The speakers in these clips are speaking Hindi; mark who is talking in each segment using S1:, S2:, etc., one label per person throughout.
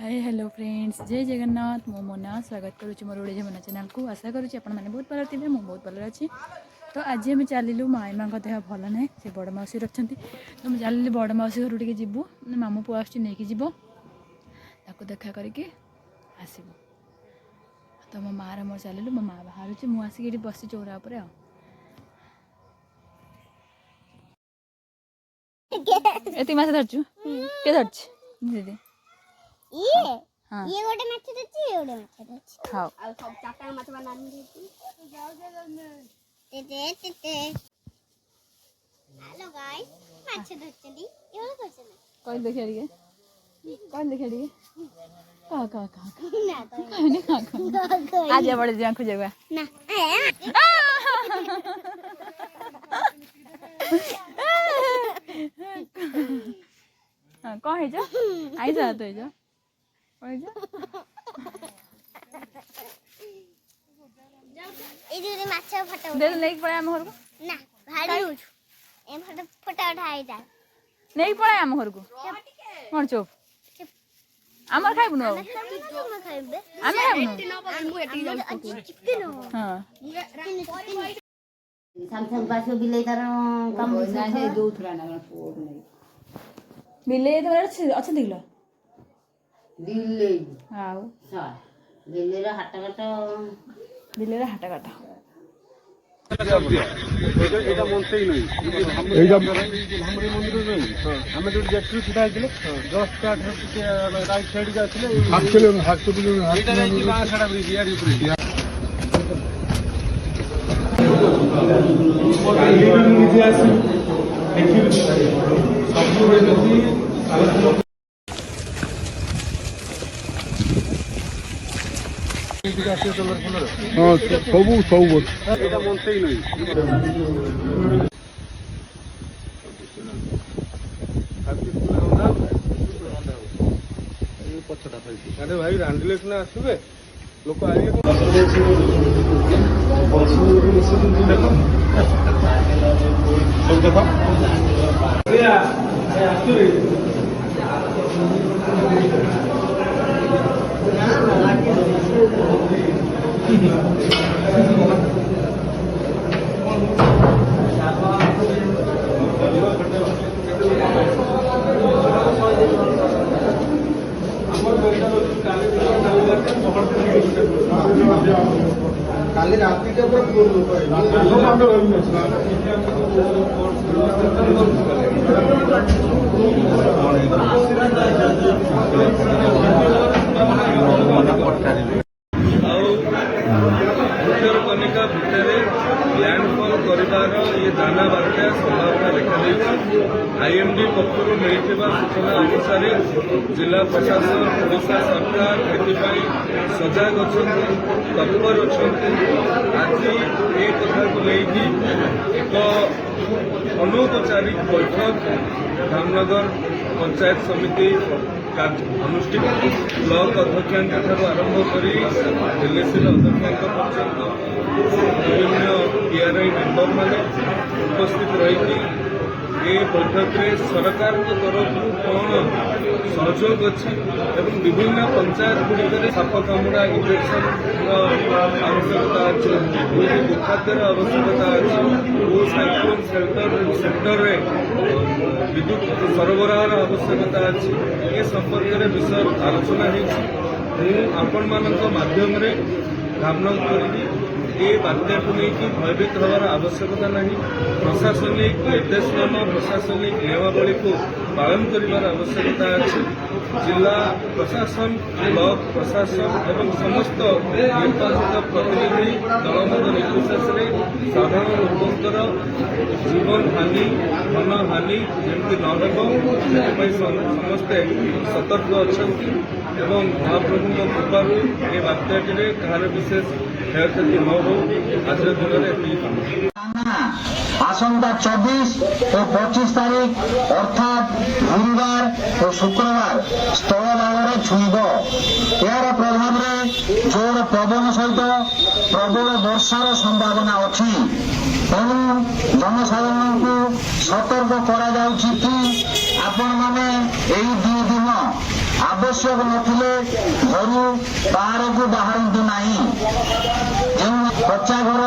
S1: हाय हेलो फ्रेंड्स जय जगन्नाथ मो मोना स्वागत करुच्ची मोर ओडिया मोना चैनल को आशा करुच्ची आपण मैंने बहुत भल थे बहुत भल अच्छी। तो आज आम चलू माई माँ देह भल ना से बड़ मौसी रखी तो मुझे चल बड़ मौसी घर टे जीवु मामू पुआ आसकी जीव ताको देखा करके आसबू। तो मो माँ मोर चलू मो माँ बाहर मुझे ये बसी चौरा पर एति माछ धरचु के धरछ दीदी ये गोटे माछ दछि ये गोटे माछ दछि खाओ आ सब चाटा माछ बना दछि ते हेलो गाइस माछ धछली ये धछली कोन देखिया रे का ना तो कहने का आज बड़े जा खोजेगा ना हां कौन है जो आई जा तो जो ए जे माछ फोटो दे नहीं पड़े हम घर को ना भाड़ी उठ ए फोटो उठाई जा नहीं पड़े हम घर को मोर चुप हमर खाइब न हम हां
S2: सैमसंग पासो बिले तार काम ना से दोथरा ना पोर नहीं
S1: बिले तो अच्छा दिखला
S2: दिल्ली
S1: हां
S2: सा दिल्ली रे हाट काट
S3: এটা মনতেই নই এইটা हमरे मंदिर নই আমি তো দেখছি সিধা আইছিল 10 টা রাইট সাইড কে আসলে হাত চলে এটা নাই কি বাঁ ছাড়া ব্রিজ ইয়ার উপরে নিজে আসি দেখি সব হইছে हाँ सब এটা মনতেই নই अरे भाई रांधिले सिना आसबे लोक आइए काली रात्रि के ऊपर कनिका भितर लैंडफॉल कर ये दाना बारटा संभावना देखा आईएमडी पक्षर मिलता सूचना अनुसार जिला प्रशासन ओडिशा सरकार एपाई सजग अच्छा तत्पर अच्छा आज ये कथा को लेकिन एक अनौपचारिक बैठक धामनगर पंचायत समिति अनुष्ठित ब्लॉक अध्यक्ष आरंभ कर एलएसी अध्यक्ष पर्यंत विभिन्न पीआरआई मेंबर मैंने उपस्थित रही ये बैठक में सरकार तरफ कौन सहयोग अच्छी विभिन्न पंचायत गुड़िक साप कामुड़ा इंजेक्शन आवश्यकता अच्छी गोखाद्यर आवश्यकता अच्छी साइक्लोन सेक्टर में विद्युत सरबराह आवश्यकता अच्छी ये संपर्क में विषय आलोचना आपण माध्यम धामनगर करी ये बात्या को लेकिन भयभीत हमार आवश्यकता नहीं प्रशासनिक निर्देशनामा प्रशासनिक नियमावली को पालन कर आवश्यकता अच्छी जिला प्रशासन ब्लॉक प्रशासन एवं समस्त निर्वाचित प्रतिनिधि दलमत निर्विशेष साधारण लोकंर जीवन हानि धन हानि जमी न समस्ते सतर्क अच्छा महाप्रभु कृपार ये बात्याटी कहार विशेष क्षयक्षति न हो आज दिन
S4: आसंता 24 और 25 तारीख अर्थात गुरुवार और शुक्रवार स्थल भाव छुईब यार प्रभाव में जोर पवन सहित प्रबल वर्षार संभावना अच्छी तेणु जनसाधारण को सतर्क करा जाउछि कि आपण माने एई 2 दिन ଆବଶ୍ୟକ ନଥିଲେ ଘରୁ ବାହାରକୁ ବାହାରନ୍ତୁ ନାହିଁ। ଯେଉଁ କଚ୍ଚା ଘର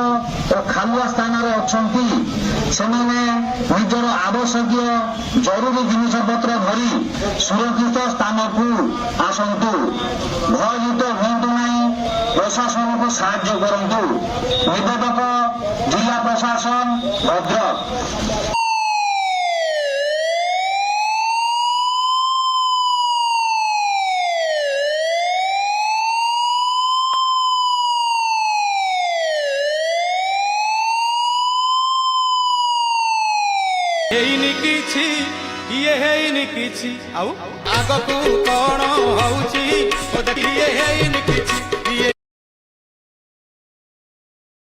S4: ଓ ଖାଲୁଆ ସ୍ଥାନରେ ଅଛନ୍ତି ସେମାନେ ନିଜର ଆବଶ୍ୟକୀୟ ଜରୁରୀ ଜିନିଷପତ୍ର ଧରି ସୁରକ୍ଷିତ ସ୍ଥାନକୁ ଆସନ୍ତୁ। ଭୟଭୀତ ହୁଅନ୍ତୁ ନାହିଁ, ପ୍ରଶାସନକୁ ସାହାଯ୍ୟ କରନ୍ତୁ। ନିବେଦକ ଜିଲ୍ଲା ପ୍ରଶାସନ ଭଦ୍ରକ।
S5: ହେଇନି କିଛି ଇଏ ହେଇନି କିଛି ଆଉ ଆଗକୁ କଣ ହଉଛି ଇଏ ହେଇନି କିଛି।